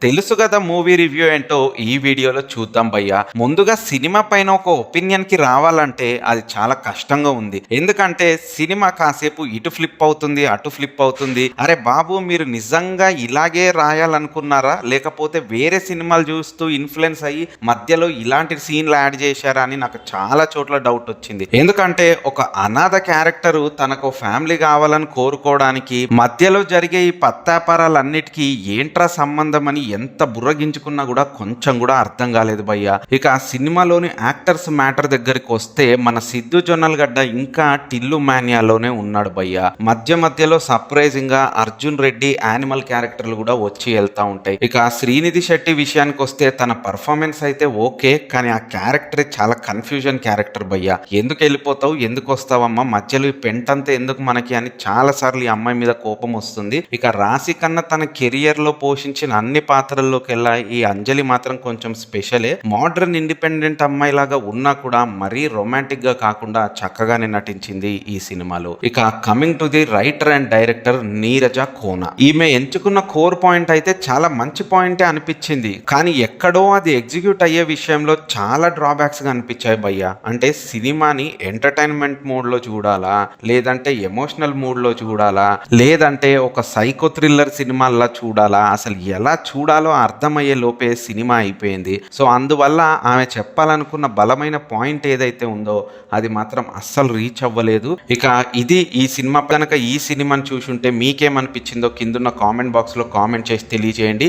తెలుసు కదా movie review ఏంటో ఈ వీడియోలో చూద్దాం భయ్యా. ముందుగా సినిమా పైన ఒక ఒపీనియన్ కి రావాలంటే అది చాలా కష్టంగా ఉంది. ఎందుకంటే సినిమా కాసేపు ఇటు ఫ్లిప్ అవుతుంది, అటు ఫ్లిప్ అవుతుంది. అరే బాబు, మీరు నిజంగా ఇలాగే రాయాలనుకున్నారా, లేకపోతే వేరే సినిమాలు చూస్తూ ఇన్ఫ్లుయెన్స్ అయ్యి మధ్యలో ఇలాంటి సీన్లు యాడ్ చేశారా అని నాకు చాలా చోట్ల డౌట్ వచ్చింది. ఎందుకంటే ఒక అనాథ క్యారెక్టర్ తనకు ఫ్యామిలీ కావాలని కోరుకోవడానికి మధ్యలో జరిగే ఈ పత్తాపారాలన్నిటికీ ఏంట్రా సంబంధం అని ఎంత బుర్రగించుకున్నా కూడా కొంచెం కూడా అర్థం కాలేదు భయ్య. ఇక ఆ సినిమాలోని యాక్టర్స్ మ్యాటర్ దగ్గరికి వస్తే మన సిద్ధు జొన్నలగడ్డ ఇంకా టిల్లు మాన్యాలోనే ఉన్నాడు భయ్య. మధ్యలో సర్ప్రైజింగ్ గా అర్జున్ రెడ్డి యానిమల్ క్యారెక్టర్లు కూడా వచ్చి వెళ్తా ఉంటాయి. ఇక శ్రీనిధి శెట్టి విషయానికి వస్తే తన పర్ఫార్మెన్స్ అయితే ఓకే, కానీ ఆ క్యారెక్టర్ చాలా కన్ఫ్యూజన్ క్యారెక్టర్ భయ్య. ఎందుకు వెళ్ళిపోతావు, ఎందుకు వస్తావమ్మా, మధ్యలో ఈ పెంటంతా ఎందుకు మనకి అని చాలా సార్లు ఈ అమ్మాయి మీద కోపం వస్తుంది. ఇక రాశి కన్నా తన కెరియర్ లో పోషించిన అన్ని పాత్రల్లోకి వెళ్ళా ఈ అంజలి మాత్రం కొంచెం స్పెషలే. మోడర్న్ ఇండిపెండెంట్ అమ్మాయి లాగా ఉన్నా కూడా మరీ రొమాంటిక్ గా కాకుండా చక్కగానే నటించింది ఈ సినిమాలో. ఇక coming to the writer and director Neeraja Kona, ఈమె ఎంచుకున్న కోర్ పాయింట్ అయితే చాలా మంచి పాయింటే అనిపించింది, కానీ ఎక్కడో అది ఎగ్జిక్యూట్ అయ్యే విషయంలో చాలా డ్రాబ్యాక్స్ గా అనిపించాయి భయ్య. అంటే సినిమాని ఎంటర్టైన్మెంట్ మూడ్ లో చూడాలా, లేదంటే ఎమోషనల్ మూడ్ లో చూడాలా, లేదంటే ఒక సైకో థ్రిల్లర్ సినిమాల్లా చూడాలా, అసలు ఎలా చూడాలో అర్థమయ్యే లోపే సినిమా అయిపోయింది. సో అందువల్ల ఆమె చెప్పాలనుకున్న బలమైన పాయింట్ ఏదైతే ఉందో అది మాత్రం అస్సలు రీచ్ అవ్వలేదు. ఇక ఇది ఈ సినిమా. కనుక ఈ సినిమాని చూసుంటే మీకేమనిపించిందో కిందున్న కామెంట్ బాక్స్ లో కామెంట్ చేసి తెలియజేయండి.